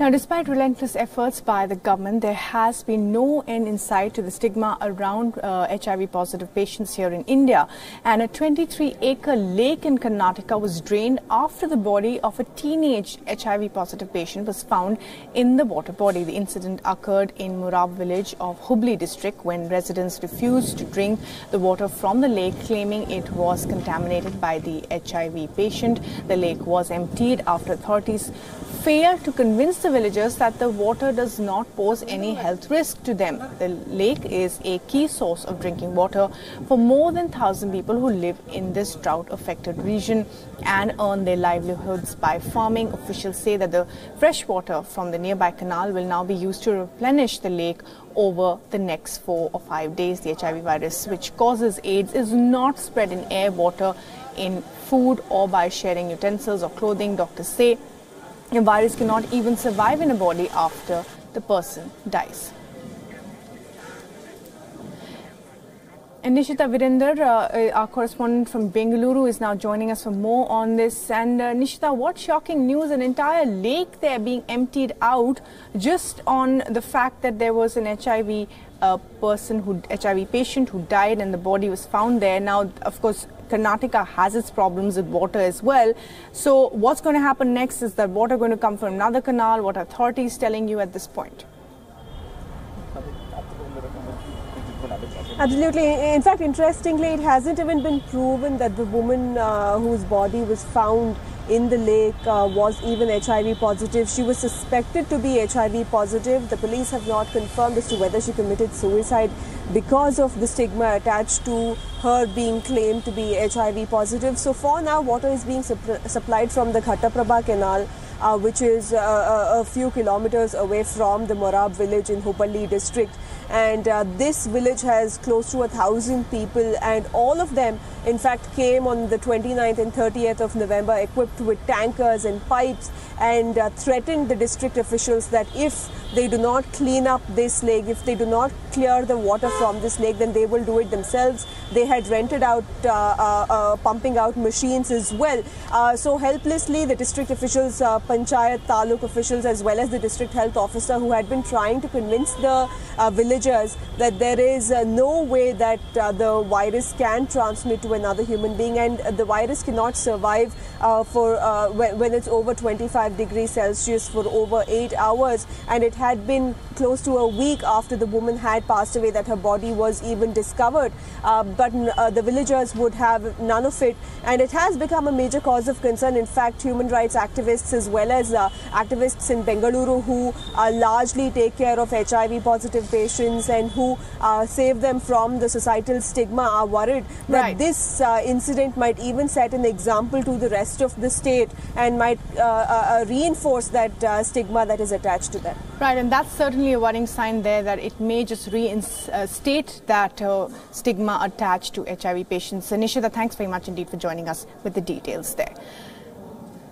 Now, despite relentless efforts by the government, there has been no end in sight to the stigma around HIV-positive patients here in India. And a 23-acre lake in Karnataka was drained after the body of a teenage HIV-positive patient was found in the water body. The incident occurred in Murab village of Hubli district when residents refused to drink the water from the lake, claiming it was contaminated by the HIV patient. The lake was emptied after authorities failed to convince the villagers that the water does not pose any health risk to them. The lake is a key source of drinking water for more than 1,000 people who live in this drought-affected region and earn their livelihoods by farming. Officials say that the fresh water from the nearby canal will now be used to replenish the lake over the next 4 or 5 days. The HIV virus, which causes AIDS, is not spread in air, water, in food or by sharing utensils or clothing. Doctors say the virus cannot even survive in a body after the person dies. And Nishita Virender, our correspondent from Bengaluru, is now joining us for more on this. And Nishita, what shocking news, an entire lake there being emptied out just on the fact that there was an HIV patient who died and the body was found there. Now, of course, Karnataka has its problems with water as well. So what's going to happen next? Is that water going to come from another canal? What are authorities telling you at this point? Absolutely. In fact, interestingly, it hasn't even been proven that the woman whose body was found in the lake was even HIV positive. She was suspected to be HIV positive. The police have not confirmed as to whether she committed suicide because of the stigma attached to her being claimed to be HIV positive. So for now, water is being supplied from the Ghattaprabha canal, which is a few kilometers away from the Morab village in Hubballi district. And this village has close to 1,000 people, and all of them in fact came on the 29th and 30th of November equipped with tankers and pipes and threatened the district officials that if they do not clean up this lake, if they do not clear the water from this lake, then they will do it themselves. They had rented out pumping out machines as well. So helplessly the district officials, Panchayat, Taluk officials, as well as the district health officer, who had been trying to convince the villagers that there is no way that the virus can transmit to another human being, and the virus cannot survive when it's over 25 degrees Celsius for over 8 hours. And it had been close to a week after the woman had passed away that her body was even discovered. But the villagers would have none of it, and it has become a major cause of concern. In fact, human rights activists as well as activists in Bengaluru who largely take care of HIV positive patients and who save them from the societal stigma are worried that this incident might even set an example to the rest of the state and might reinforce that stigma that is attached to them. Right, and that's certainly a worrying sign there that it may just reinstate that stigma attached to HIV patients. Nishita, thanks very much indeed for joining us with the details there.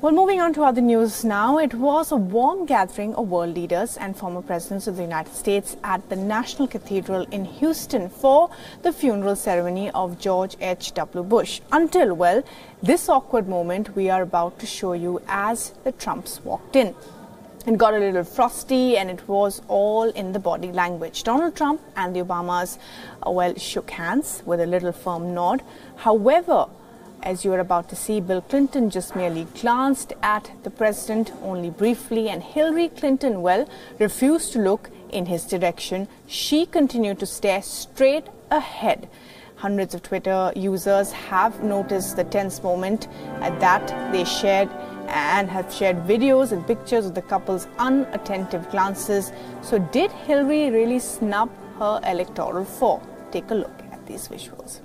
Well, moving on to other news now, it was a warm gathering of world leaders and former presidents of the United States at the National Cathedral in Houston for the funeral ceremony of George H.W. Bush. Until, well, this awkward moment we are about to show you as the Trumps walked in. It got a little frosty and it was all in the body language. Donald Trump and the Obamas, well, shook hands with a little firm nod. However, as you are about to see, Bill Clinton just merely glanced at the president only briefly, and Hillary Clinton, well, refused to look in his direction. She continued to stare straight ahead. Hundreds of Twitter users have noticed the tense moment that they shared and have shared videos and pictures of the couple's unattentive glances. So did Hillary really snub her electoral fall? Take a look at these visuals.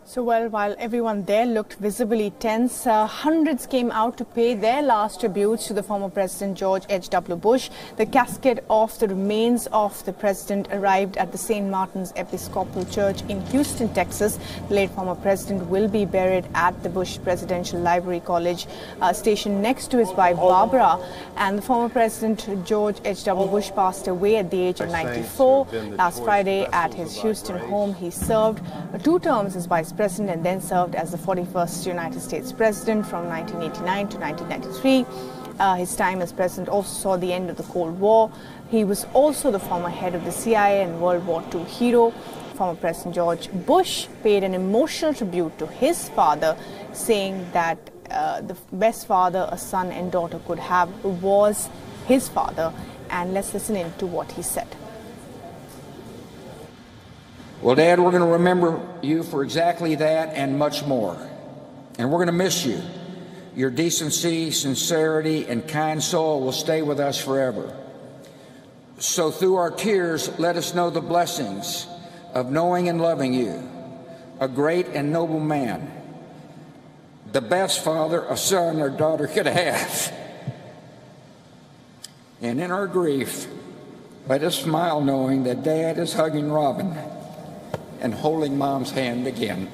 So, well, while everyone there looked visibly tense, hundreds came out to pay their last tributes to the former President George H.W. Bush. The casket of the remains of the president arrived at the St. Martin's Episcopal Church in Houston, Texas. The late former president will be buried at the Bush Presidential Library College station next to his wife Barbara. And the former President George H.W. Bush passed away at the age of 94. Last Friday at his Houston home, he served 2 terms as vice president and then served as the 41st United States president from 1989 to 1993. His time as president also saw the end of the Cold War. He was also the former head of the CIA and World War II hero. Former President George Bush paid an emotional tribute to his father, saying that the best father a son and daughter could have was his father. And let's listen in to what he said. Well, Dad, we're going to remember you for exactly that and much more. And we're going to miss you. Your decency, sincerity, and kind soul will stay with us forever. So through our tears, let us know the blessings of knowing and loving you, a great and noble man, the best father a son or daughter could have. And in our grief, let us smile knowing that Dad is hugging Robin and holding Mom's hand again.